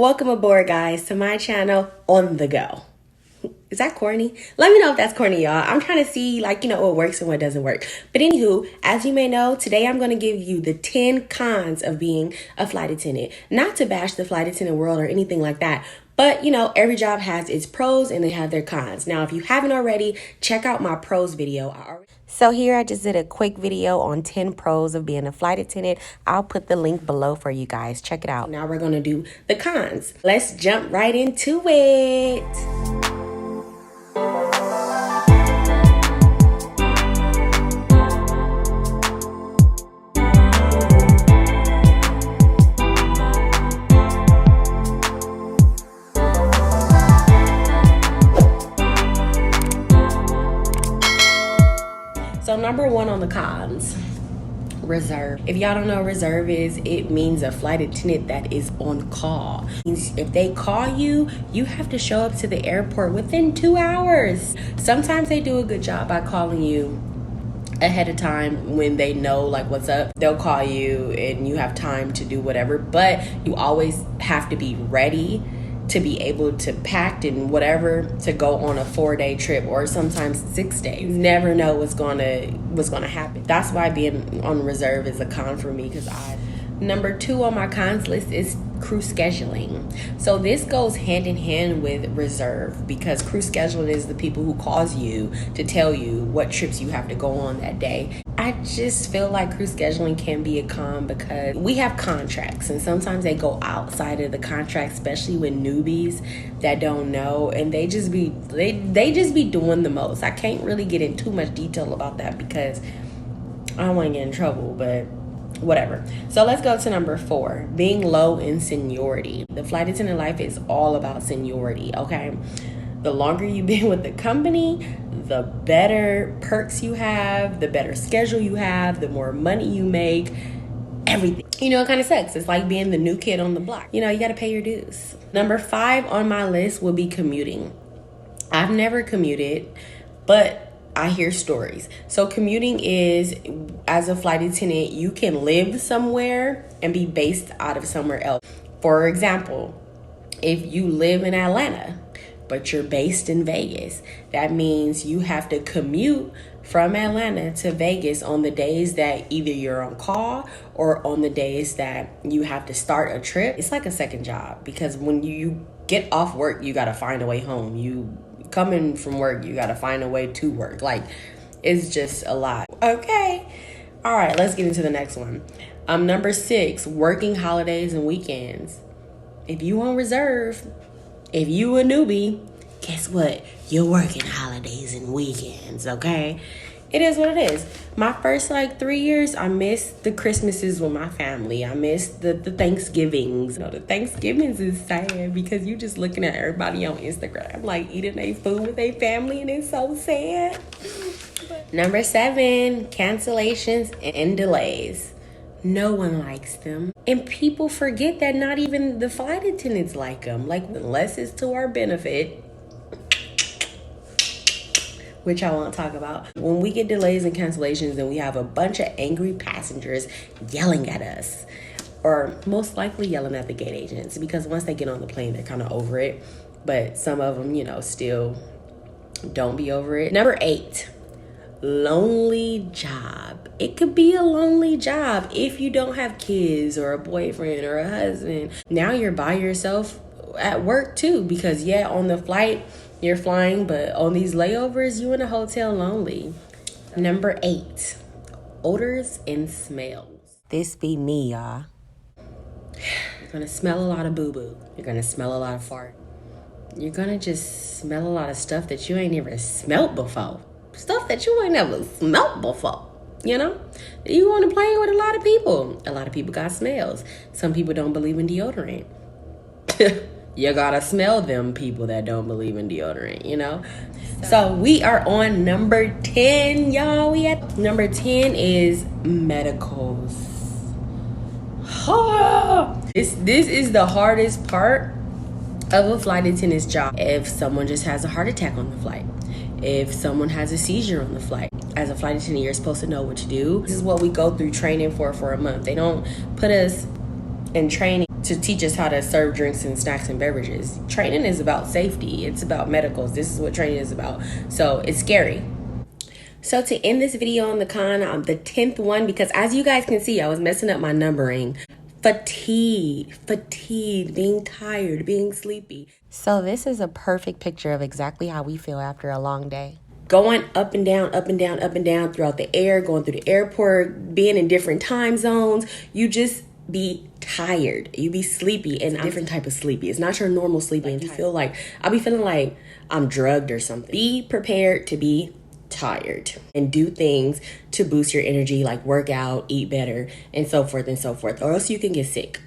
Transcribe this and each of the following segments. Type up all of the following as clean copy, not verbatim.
Welcome aboard, guys, to my channel, On The Go. Is that corny? Let me know if that's corny, y'all. I'm trying to see, what works and what doesn't work. But anywho, as you may know, today I'm going to give you the 10 cons of being a flight attendant. Not to bash the flight attendant world or anything like that, but, every job has its pros and they have their cons. Now, if you haven't already, check out my pros video. So here I just did a quick video on 10 pros of being a flight attendant. I'll put the link below for you guys. Check it out. Now we're going to do the cons. Let's jump right into it. So number one on the cons, reserve. If y'all don't know what reserve is, it means a flight attendant that is on call. If they call you, you have to show up to the airport within 2 hours. Sometimes they do a good job by calling you ahead of time when they know what's up. They'll call you and you have time to do whatever, but you always have to be ready to be able to pack and whatever to go on a 4-day trip or sometimes 6 days. You never know what's gonna happen. That's why being on reserve is a con for me. Number 2 on my cons list is crew scheduling. So this goes hand in hand with reserve because crew scheduling is the people who calls you to tell you what trips you have to go on that day. I just feel like crew scheduling can be a con because we have contracts and sometimes they go outside of the contract, especially with newbies that don't know, and they just be doing the most. I can't really get in too much detail about that because I don't want to get in trouble, but whatever. So let's go to number 4, being low in seniority. The flight attendant life is all about seniority, okay? The longer you've been with the company, the better perks you have, the better schedule you have, the more money you make, everything. It kind of sucks. It's like being the new kid on the block. You got to pay your dues. Number 5 on my list will be commuting. I've never commuted, but I hear stories. So commuting is, as a flight attendant, you can live somewhere and be based out of somewhere else. For example, if you live in Atlanta, but you're based in Vegas, that means you have to commute from Atlanta to Vegas on the days that either you're on call or on the days that you have to start a trip. It's like a second job because when you get off work, you got to find a way home. You coming from work, you got to find a way to work. It's just a lot. Okay. All right, let's get into the next one. Number 6, working holidays and weekends. If you on reserve, if you a newbie, guess what? You're working holidays and weekends, okay? It is what it is. My first 3 years, I missed the Christmases with my family. I missed the Thanksgivings. The Thanksgivings is sad because you just looking at everybody on Instagram, eating their food with their family, and it's so sad. Number 7, cancellations and delays. No one likes them. And people forget that not even the flight attendants like them. Unless it's to our benefit, which I won't talk about. When we get delays and cancellations and we have a bunch of angry passengers yelling at us, or most likely yelling at the gate agents, because once they get on the plane, they're kind of over it. But some of them, still don't be over it. Number 8, lonely job. It could be a lonely job if you don't have kids or a boyfriend or a husband. Now you're by yourself at work too, because on the flight you're flying, but on these layovers you in a hotel lonely. Number 8, odors and smells. This be me, y'all. You're gonna smell a lot of boo-boo. You're gonna smell a lot of fart. You're gonna just smell a lot of stuff that you ain't never smelt before. Stuff that you ain't never smelt before. You on a plane with a lot of people. A lot of people got smells. Some people don't believe in deodorant. You gotta smell them people that don't believe in deodorant, So we are on number 10, y'all. Number 10 is medicals. This is the hardest part of a flight attendant's job. If someone just has a heart attack on the flight, if someone has a seizure on the flight, as a flight attendant, you're supposed to know what to do. This is what we go through training for a month. They don't put us in training to teach us how to serve drinks and snacks and beverages. Training is about safety. It's about medicals. This is what training is about. So it's scary. So to end this video on the con, the 10th one, because as you guys can see, I was messing up my numbering. Fatigue, being tired, being sleepy. So this is a perfect picture of exactly how we feel after a long day. Going up and down, up and down, up and down throughout the air, going through the airport, being in different time zones. You just be tired. You be sleepy, and a different type of sleepy. It's not your normal sleepy. And you feel like, I'll be feeling like I'm drugged or something. Be prepared to be tired and do things to boost your energy, like work out, eat better, and so forth, or else you can get sick.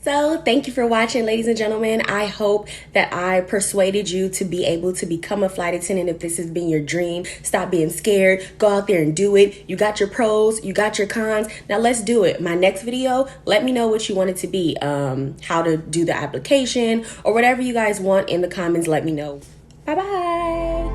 So thank you for watching, ladies and gentlemen. I hope that I persuaded you to be able to become a flight attendant if this has been your dream. Stop being scared. Go out there and do it. You got your pros, you got your cons. Now let's do it. My next video, let me know what you want it to be. How to do the application or whatever you guys want in the comments. Let me know. Bye-bye.